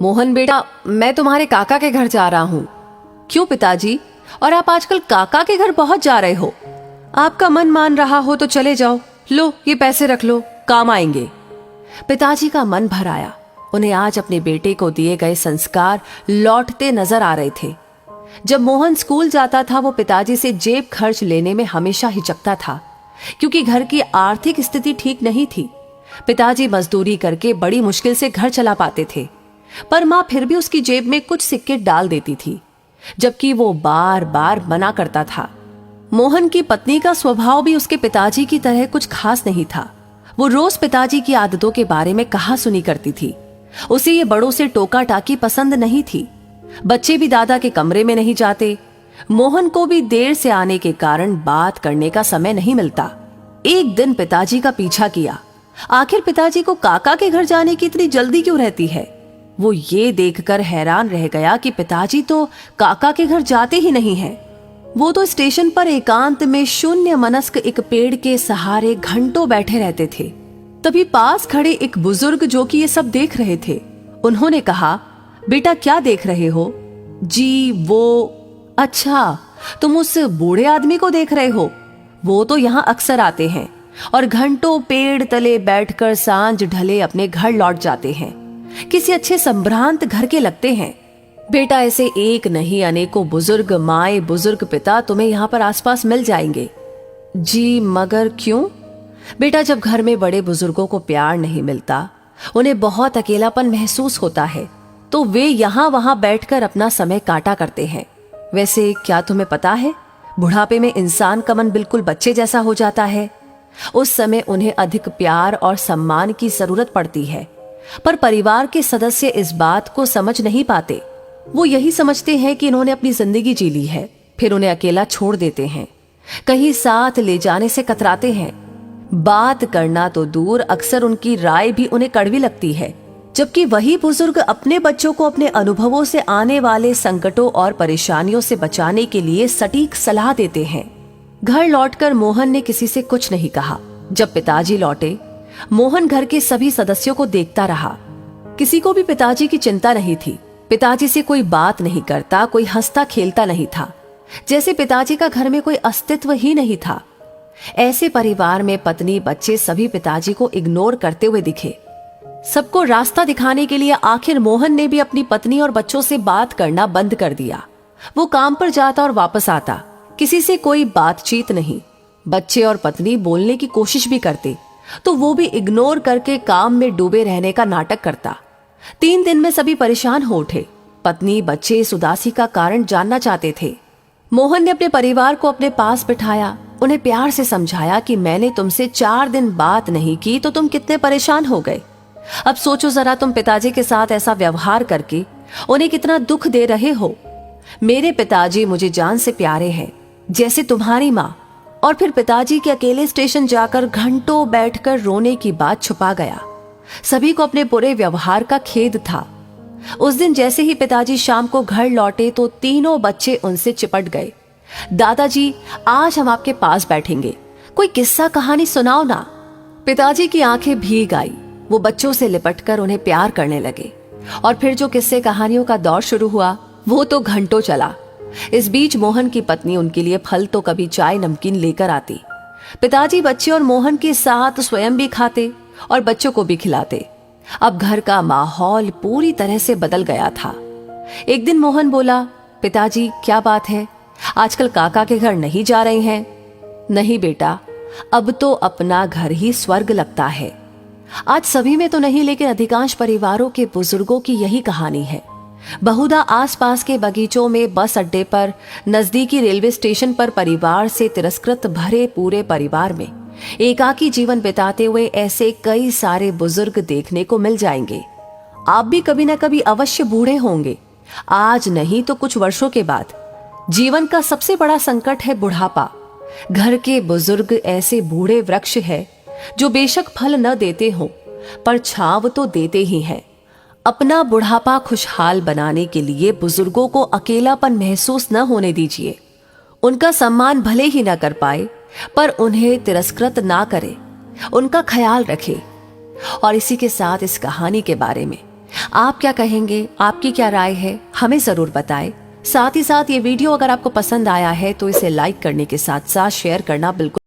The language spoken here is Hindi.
मोहन बेटा, मैं तुम्हारे काका के घर जा रहा हूँ। क्यों पिताजी? और आप आजकल काका के घर पहुंच जा रहे हो? आपका मन मान रहा हो तो चले जाओ। लो, ये पैसे रख लो, काम आएंगे। पिताजी का मन भर आया। उन्हें आज अपने बेटे को दिए गए संस्कार लौटते नजर आ रहे थे। जब मोहन स्कूल जाता था वो पिताजी से जेब खर्च लेने में हमेशा हिचकता था, क्योंकि घर की आर्थिक स्थिति ठीक नहीं थी। पिताजी मजदूरी करके बड़ी मुश्किल से घर चला पाते थे, पर माँ फिर भी उसकी जेब में कुछ सिक्के डाल देती थी, जबकि वो बार बार मना करता था। मोहन की पत्नी का स्वभाव भी उसके पिताजी की तरह कुछ खास नहीं था। वो रोज पिताजी की आदतों के बारे में कहा सुनी करती थी। उसे ये बड़ों से टोका टाकी पसंद नहीं थी। बच्चे भी दादा के कमरे में नहीं जाते। मोहन को भी देर से आने के कारण बात करने का समय नहीं मिलता। एक दिन पिताजी का पीछा किया। आखिर पिताजी को काका के घर जाने की इतनी जल्दी क्यों रहती है? वो ये देखकर हैरान रह गया कि पिताजी तो काका के घर जाते ही नहीं हैं। वो तो स्टेशन पर एकांत में शून्य मनस्क एक पेड़ के सहारे घंटों बैठे रहते थे। तभी पास खड़े एक बुजुर्ग जो कि ये सब देख रहे थे, उन्होंने कहा, बेटा क्या देख रहे हो? जी वो, अच्छा तुम उस बूढ़े आदमी को देख रहे हो? वो तो यहाँ अक्सर आते हैं और घंटों पेड़ तले बैठकर सांझ ढले अपने घर लौट जाते हैं। किसी अच्छे संभ्रांत घर के लगते हैं। बेटा ऐसे एक नहीं अनेकों बुजुर्ग माए बुजुर्ग पिता तुम्हें यहाँ पर आसपास मिल जाएंगे। जी मगर क्यों? बेटा जब घर में बड़े बुजुर्गों को प्यार नहीं मिलता, उन्हें बहुत अकेलापन महसूस होता है, तो वे यहाँ वहां बैठकर अपना समय काटा करते हैं। वैसे क्या तुम्हें पता है, बुढ़ापे में इंसान का मन बिल्कुल बच्चे जैसा हो जाता है। उस समय उन्हें अधिक प्यार और सम्मान की जरूरत पड़ती है, पर परिवार के सदस्य इस बात को समझ नहीं पाते। वो यही समझते हैं कि इन्होंने अपनी जिंदगी जी ली है, फिर उन्हें अकेला छोड़ देते हैं। कहीं साथ ले जाने से कतराते हैं। बात करना तो दूर, अक्सर उनकी राय भी उन्हें कड़वी लगती है, जबकि वही बुजुर्ग अपने बच्चों को अपने अनुभवों से आने वाले संकटों और परेशानियों से बचाने के लिए सटीक सलाह देते हैं। घर लौटकर मोहन ने किसी से कुछ नहीं कहा। जब पिताजी लौटे, मोहन घर के सभी सदस्यों को देखता रहा। किसी को भी पिताजी की चिंता नहीं थी। पिताजी से कोई बात नहीं करता, कोई हंसता खेलता नहीं था, जैसे पिताजी का घर में कोई अस्तित्व ही नहीं था। ऐसे परिवार में पत्नी बच्चे सभी पिताजी को इग्नोर करते हुए दिखे। सबको रास्ता दिखाने के लिए आखिर मोहन ने भी अपनी पत्नी और बच्चों से बात करना बंद कर दिया। वो काम पर जाता और वापस आता, किसी से कोई बातचीत नहीं। बच्चे और पत्नी बोलने की कोशिश भी करते तो वो भी इग्नोर करके काम में डूबे रहने का नाटक करता। 3 दिन में सभी परेशान हो उठे। पत्नी बच्चे इस उदासी का कारण जानना चाहते थे। मोहन ने अपने परिवार को अपने पास बिठाया, उन्हें प्यार से समझाया कि मैंने तुमसे 4 दिन बात नहीं की तो तुम कितने परेशान हो गए। अब सोचो जरा, तुम पिताजी के साथ ऐसा व्यवहार करके उन्हें कितना दुख दे रहे हो। मेरे पिताजी मुझे जान से प्यारे हैं, जैसे तुम्हारी माँ। और फिर पिताजी के अकेले स्टेशन जाकर घंटों बैठकर रोने की बात छुपा गया। सभी को अपने बुरे व्यवहार का खेद था। उस दिन जैसे ही पिताजी शाम को घर लौटे तो तीनों बच्चे उनसे चिपट गए। दादाजी, आज हम आपके पास बैठेंगे, कोई किस्सा कहानी सुनाओ ना। पिताजी की आंखें भीग आई। वो बच्चों से लिपटकर उन्हें प्यार करने लगे। और फिर जो किस्से कहानियों का दौर शुरू हुआ वो तो घंटों चला। इस बीच मोहन की पत्नी उनके लिए फल तो कभी चाय नमकीन लेकर आती। पिताजी बच्चे और मोहन के साथ स्वयं भी खाते और बच्चों को भी खिलाते। अब घर का माहौल पूरी तरह से बदल गया था। एक दिन मोहन बोला, पिताजी क्या बात है, आजकल काका के घर नहीं जा रहे हैं? नहीं बेटा, अब तो अपना घर ही स्वर्ग लगता है। आज सभी में तो नहीं, लेकिन अधिकांश परिवारों के बुजुर्गों की यही कहानी है। बहुधा आसपास के बगीचों में, बस अड्डे पर, नजदीकी रेलवे स्टेशन पर परिवार से तिरस्कृत भरे पूरे परिवार में एकाकी जीवन बिताते हुए ऐसे कई सारे बुजुर्ग देखने को मिल जाएंगे। आप भी कभी न कभी अवश्य बूढ़े होंगे, आज नहीं तो कुछ वर्षों के बाद। जीवन का सबसे बड़ा संकट है बुढ़ापा। घर के बुजुर्ग ऐसे बूढ़े वृक्ष है जो बेशक फल न देते हो, पर छांव तो देते ही हैं। अपना बुढ़ापा खुशहाल बनाने के लिए बुजुर्गों को अकेलापन महसूस न होने दीजिए। उनका सम्मान भले ही न कर पाए, पर उन्हें तिरस्कृत ना करे, उनका ख्याल रखे। और इसी के साथ इस कहानी के बारे में आप क्या कहेंगे, आपकी क्या राय है, हमें जरूर बताएं। साथ ही साथ ये वीडियो अगर आपको पसंद आया है तो इसे लाइक करने के साथ साथ शेयर करना बिल्कुल